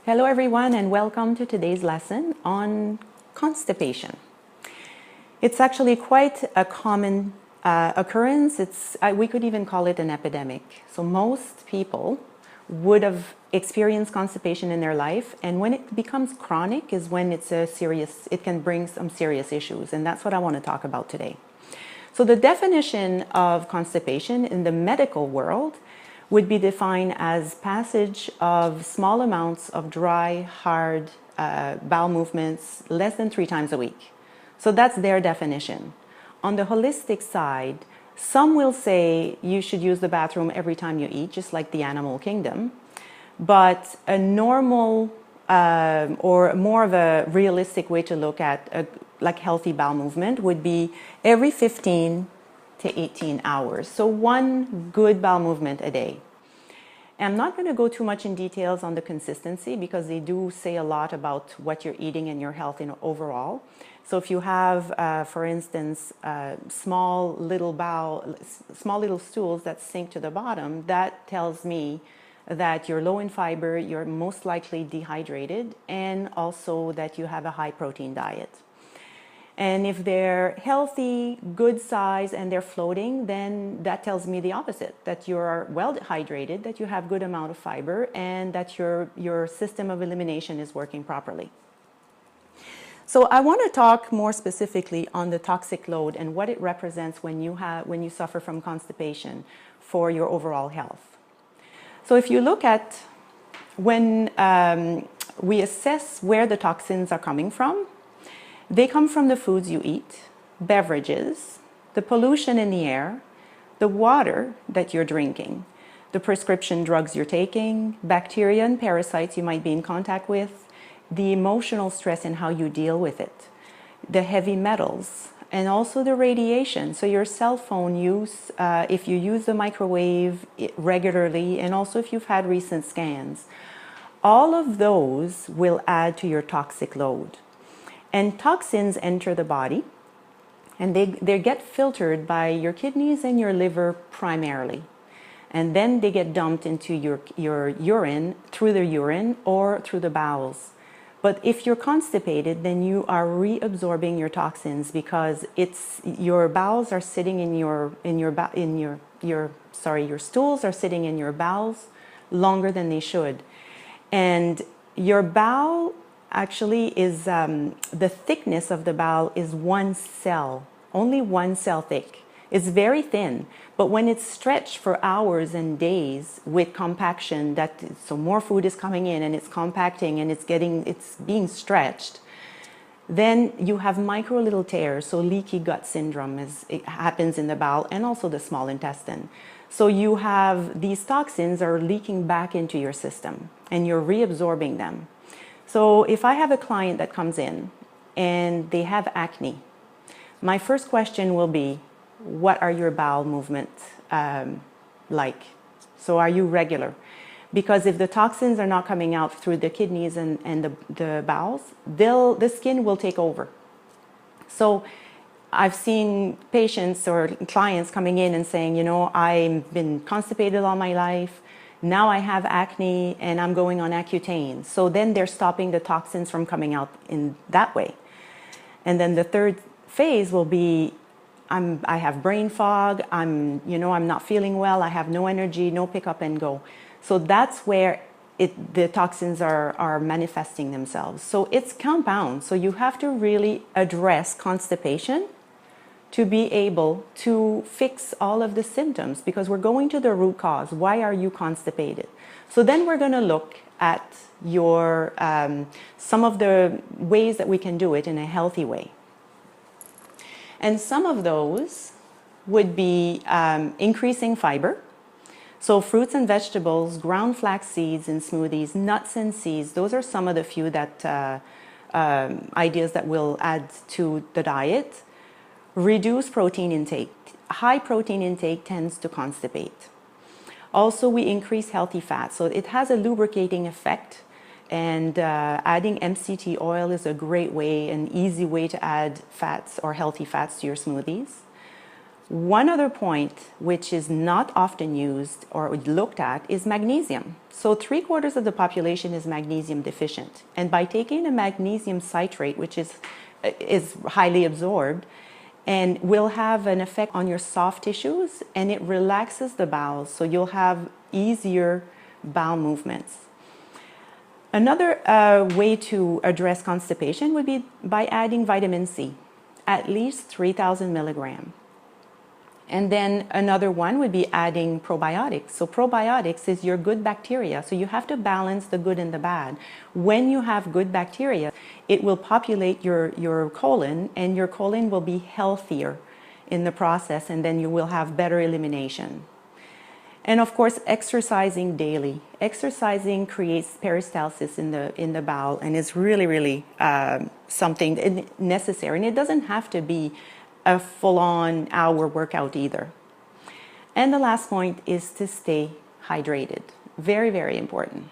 Hello everyone and welcome to today's lesson on constipation. It's actually quite a common occurrence. We could even call it an epidemic. So most people would have experienced constipation in their life, and when it becomes chronic is when it can bring some serious issues, and that's what I want to talk about today. So the definition of constipation in the medical world would be defined as passage of small amounts of dry, hard bowel movements less than 3 times a week. So that's their definition. On the holistic side, some will say you should use the bathroom every time you eat, just like the animal kingdom. But a normal or more of a realistic way to look at like healthy bowel movement would be every 15 to 18 hours. So one good bowel movement a day. I'm not going to go too much in details on the consistency because they do say a lot about what you're eating and your health overall. So if you have, for instance, small little stools that sink to the bottom, that tells me that you're low in fiber, you're most likely dehydrated, and also that you have a high protein diet. And if they're healthy, good size, and they're floating, then that tells me the opposite, that you're well hydrated, that you have good amount of fiber, and that your system of elimination is working properly. So I want to talk more specifically on the toxic load and what it represents when you suffer from constipation for your overall health. So if you look at when we assess where the toxins are coming from, they come from the foods you eat, beverages, the pollution in the air, the water that you're drinking, the prescription drugs you're taking, bacteria and parasites you might be in contact with, the emotional stress and how you deal with it, the heavy metals, and also the radiation. So your cell phone use, if you use the microwave regularly, and also if you've had recent scans, all of those will add to your toxic load. And toxins enter the body, and they get filtered by your kidneys and your liver primarily. And then they get dumped into your urine, through the urine or through the bowels. But if you're constipated, then you are reabsorbing your toxins because your bowels are sitting your stools are sitting in your bowels longer than they should. And your bowel actually is, the thickness of the bowel is one cell, only one cell thick. It's very thin, but when it's stretched for hours and days with compaction, so more food is coming in and it's compacting and it's being stretched, then you have micro little tears. So leaky gut syndrome it happens in the bowel and also the small intestine. So you have these toxins are leaking back into your system and you're reabsorbing them. So if I have a client that comes in and they have acne, my first question will be, what are your bowel movements like? So are you regular? Because if the toxins are not coming out through the kidneys and the bowels, the skin will take over. So I've seen patients or clients coming in and saying, I've been constipated all my life. Now I have acne and I'm going on Accutane. So then they're stopping the toxins from coming out in that way. And then the third phase will be, I have brain fog, I'm not feeling well, I have no energy, no pick up and go. So that's where the toxins are manifesting themselves. So it's compound. So you have to really address constipation to be able to fix all of the symptoms, because we're going to the root cause. Why are you constipated? So then we're going to look at some of the ways that we can do it in a healthy way. And some of those would be increasing fiber. So fruits and vegetables, ground flax seeds in smoothies, nuts and seeds, those are some of the few ideas that will add to the diet. Reduce protein intake. High protein intake tends to constipate. Also, we increase healthy fats. So it has a lubricating effect, and adding MCT oil is a great way, an easy way to add fats or healthy fats to your smoothies. One other point, which is not often used or looked at, is magnesium. So 3/4 of the population is magnesium deficient. And by taking a magnesium citrate, which is highly absorbed, and will have an effect on your soft tissues, and it relaxes the bowels, so you'll have easier bowel movements. Another way to address constipation would be by adding vitamin C, at least 3,000 milligrams. And then another one would be adding probiotics. So probiotics is your good bacteria. So you have to balance the good and the bad. When you have good bacteria, it will populate your colon, and your colon will be healthier in the process, and then you will have better elimination. And of course, exercising daily. Exercising creates peristalsis in the bowel, and is really, really something necessary. And it doesn't have to be a full-on hour workout either. And the last point is to stay hydrated. Very, very important.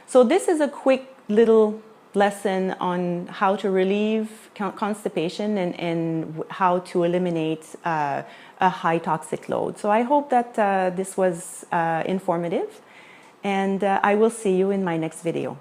So this is a quick little lesson on how to relieve constipation and how to eliminate a high toxic load. So I hope that this was informative, and I will see you in my next video.